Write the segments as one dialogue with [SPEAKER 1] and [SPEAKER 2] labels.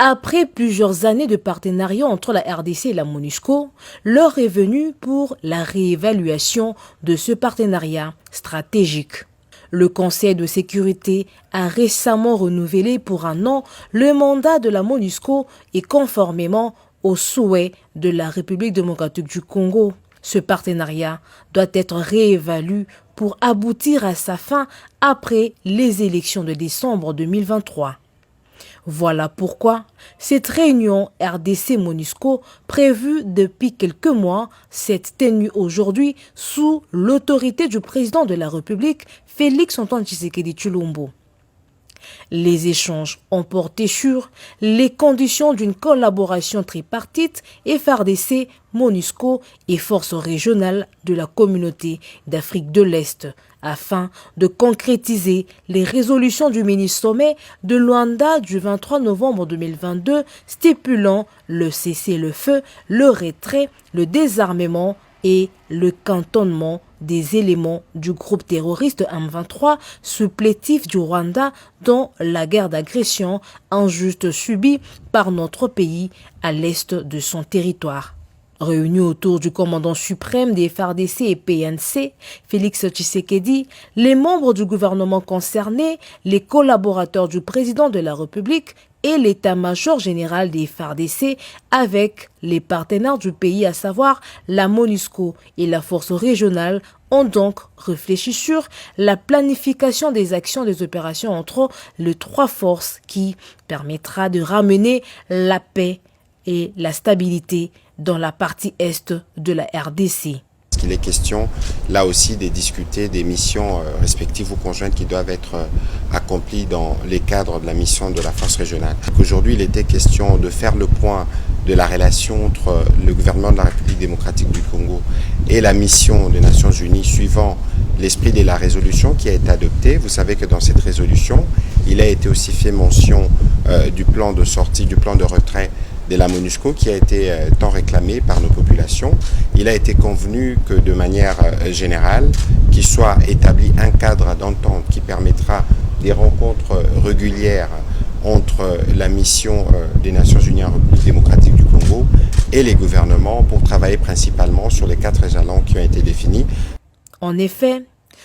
[SPEAKER 1] Après plusieurs années de partenariat entre la RDC et la MONUSCO, l'heure est venue pour la réévaluation de ce partenariat stratégique. Le Conseil de sécurité a récemment renouvelé pour 1 an le mandat de la MONUSCO et conformément aux souhaits de la République démocratique du Congo. Ce partenariat doit être réévalué pour aboutir à sa fin après les élections de décembre 2023. Voilà pourquoi cette réunion RDC-MONUSCO prévue depuis quelques mois s'est tenue aujourd'hui sous l'autorité du président de la République, Félix-Antoine Tshisekedi Tshilombo. Les échanges ont porté sur les conditions d'une collaboration tripartite FARDC, MONUSCO et forces régionales de la communauté d'Afrique de l'Est afin de concrétiser les résolutions du mini-sommet de Luanda du 23 novembre 2022 stipulant le cessez-le-feu, le retrait, le désarmement et le cantonnement des éléments du groupe terroriste M23 supplétif du Rwanda dans la guerre d'agression injuste subie par notre pays à l'est de son territoire. Réunis autour du commandant suprême des FARDC et PNC, Félix Tshisekedi, les membres du gouvernement concerné, les collaborateurs du président de la République et l'état-major général des FARDC avec les partenaires du pays, à savoir la MONUSCO et la force régionale, ont donc réfléchi sur la planification des actions des opérations entre les 3 forces qui permettra de ramener la paix et la stabilité dans la partie est de la RDC.
[SPEAKER 2] Il est question là aussi de discuter des missions respectives ou conjointes qui doivent être accomplies dans les cadres de la mission de la force régionale. Aujourd'hui, il était question de faire le point de la relation entre le gouvernement de la République démocratique du Congo et la mission des Nations Unies suivant l'esprit de la résolution qui a été adoptée. Vous savez que dans cette résolution, il a été aussi fait mention du plan de sortie, du plan de retrait de la MONUSCO qui a été tant réclamé par nos populations. Il a été convenu que de manière générale, qu'il soit établi un cadre d'entente qui permettra des rencontres régulières entre la mission des Nations Unies en République démocratique du Congo et les gouvernements pour travailler principalement sur les 4 jalons qui ont été définis.
[SPEAKER 1] En effet,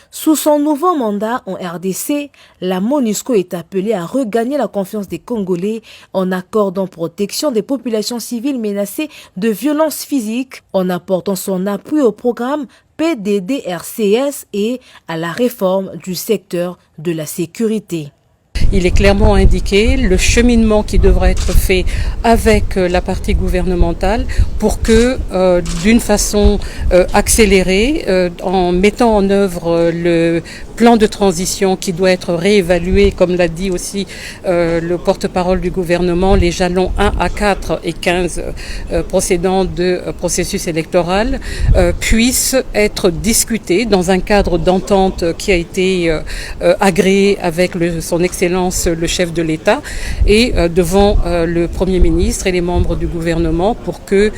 [SPEAKER 1] sous son nouveau mandat en RDC, la MONUSCO est appelée à regagner la confiance des Congolais en accordant protection des populations civiles menacées de violences physiques, en apportant son appui au programme PDDRCS et à la réforme du secteur de la sécurité.
[SPEAKER 3] Il est clairement indiqué le cheminement qui devra être fait avec la partie gouvernementale pour que, d'une façon accélérée, en mettant en œuvre le plan de transition qui doit être réévalué, comme l'a dit aussi le porte-parole du gouvernement, les jalons 1 à 4 et 15 procédant de processus électoral puissent être discutés dans un cadre d'entente qui a été agréé avec son excellence le chef de l'État et devant le Premier ministre et les membres du gouvernement pour que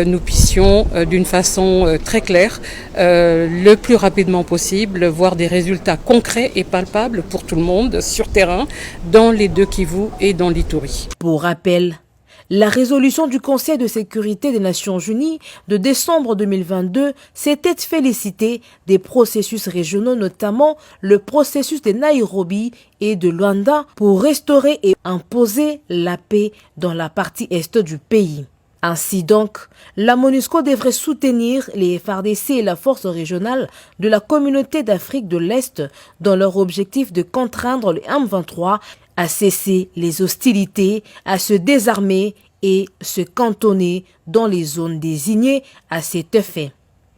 [SPEAKER 3] nous puissions d'une façon très claire, le plus rapidement possible, voir des résultats concrets et palpables pour tout le monde sur terrain dans les 2 Kivu et dans l'Ituri.
[SPEAKER 1] Pour rappel, la résolution du Conseil de sécurité des Nations Unies de décembre 2022 s'était félicitée des processus régionaux, notamment le processus de Nairobi et de Luanda pour restaurer et imposer la paix dans la partie est du pays. Ainsi donc, la MONUSCO devrait soutenir les FARDC et la force régionale de la communauté d'Afrique de l'Est dans leur objectif de contraindre le M23 à cesser les hostilités, à se désarmer et se cantonner dans les zones désignées à cet effet.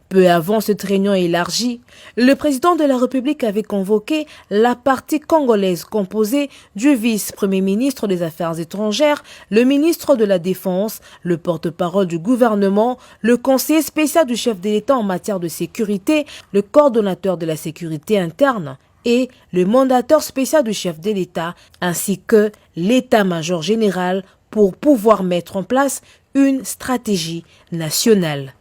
[SPEAKER 1] Peu avant cette réunion élargie, le président de la République avait convoqué la partie congolaise composée du vice-premier ministre des Affaires étrangères, le ministre de la Défense, le porte-parole du gouvernement, le conseiller spécial du chef de l'État en matière de sécurité, le coordonnateur de la sécurité interne et le mandateur spécial du chef de l'État, ainsi que l'état-major général pour pouvoir mettre en place une stratégie nationale.